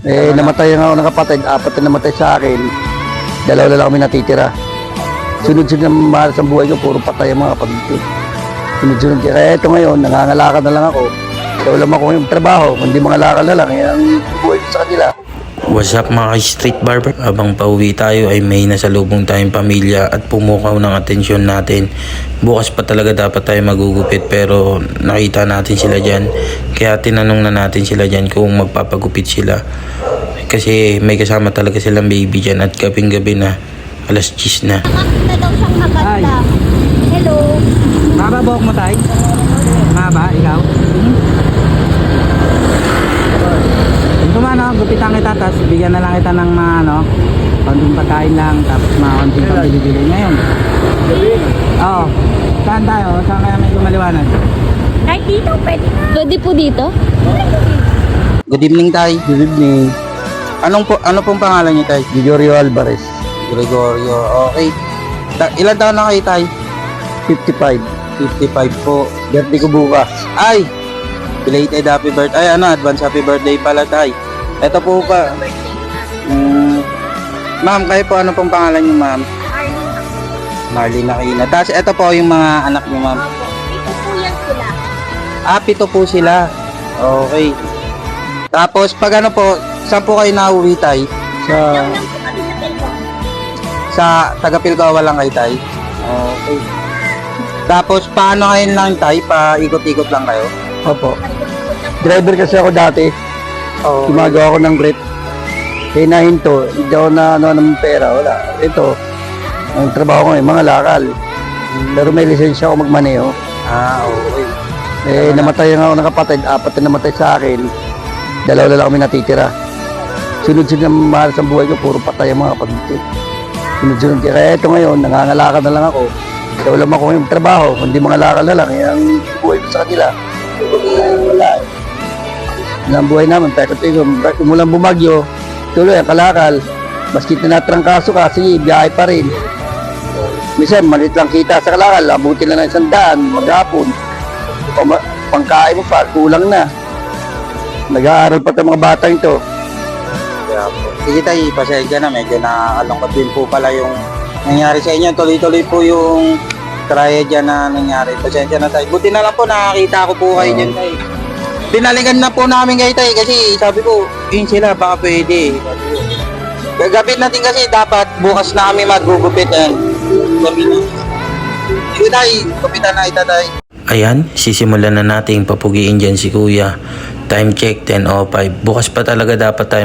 Namatay nga ako ng kapatid, 4 na namatay sa akin. 2 na lang kami natitira. Sunod-sunod na mahal sa buhay ko, puro patay ang mga kapatid ko. Sunod-sunod. Kaya ito ngayon, nangangalakal na lang ako. Kaya wala ako yung trabaho, kundi mga lakal na lang. Kaya ang buhay ko sa kanila. What's up mga street barber? Habang pauwi tayo ay may nasalubong tayong pamilya at pumukaw ng atensyon natin. Bukas pa talaga dapat tayo magugupit pero nakita natin sila dyan. Kaya tinanong na natin sila dyan kung magpapagupit sila. Kasi may kasama talaga silang baby dyan at gabing-gabi na, alas 10 na. Nakakita daw siyang maganda. Hello. Maba buhok mo tayo? Maba, ikaw? Ito man, gupitan kita, tapos bigyan na lang kita ng mga konting pagkain lang, tapos mga konting pambili-bili ngayon. Oo. Saan tayo? Saan kaya may lumaliwanag? Kahit dito, pwede na. Pwede po dito? Good evening, Tay. Good evening, Ano pong pangalan niyo, Tay? Gregorio Alvarez, Gregorio. Okay. Ilan taon na kayo, Tay? 55. 55 po. Birthday ko bukas. Ay! Belated happy birthday. Ay, advance happy birthday pala, Tay. Ito po pa. Ma'am, kayo po, ano pong pangalan niyo, ma'am? Marlene Aquina. Tapos, ito po yung mga anak niyo, ma'am. Ito po yan sila. 7 po sila. Okay. Tapos, pag ano po, saan po kayo nauwi, Tay? Sa Lang po kami sa Telcom. Sa taga-Pilgawa lang kayo, Tay? Okay. Tapos, paano kayo lang, Tay? Paikot-ikot lang kayo? Opo. Driver kasi ako dati. Oo. Gumagawa ako ng grip. Kaya nahinto, hindi ako na ng pera, wala. Ito, ang trabaho ko mga lakal. Pero may lisensya ako magmaneho. Okay. Namatay nga ako ng kapatid, 4 na namatay sa akin. 2 na lang kami natitira. Sunod-sunod na mahal sa buhay ko, puro patay ang mga kapatid ko. Sunod-sunod. Kaya ito ngayon, nangangalakal na lang ako. Kaya wala ako yung trabaho, kundi mga lakal na lang. Kaya ang buhay ko sa kanila. Wala. Ang buhay naman, umulang bumagyo, tuloy ang kalakal. Maski tinatrangkaso ka, sige, biyahe pa rin. Minsan, malit lang kita sa kalakal, abutin na ng 100, maghapon. Pangkain mo pa, kulang na. Nag-aaral pa itong mga batang ito. Kaya po. Sige, Tay, pasensya na. Medyo nakakalungkot din po pala yung nangyari sa inyo. Tuloy-tuloy po yung tragedya na nangyari. Pasensya na, Tay. Buti na lang po, nakakita ko po kayo dyan, Tay. Pinaligan na po namin kayo, Tay, kasi sabi ko, yun sila, baka pwede. Gagapit natin kasi dapat bukas na kami magugupit. Gabi na. Sige, Tay, gupitan na ita, Tay. Ayan, sisimulan na nating papugiin dyan si Kuya. Time check 10:05. Bukas pa talaga dapat tayo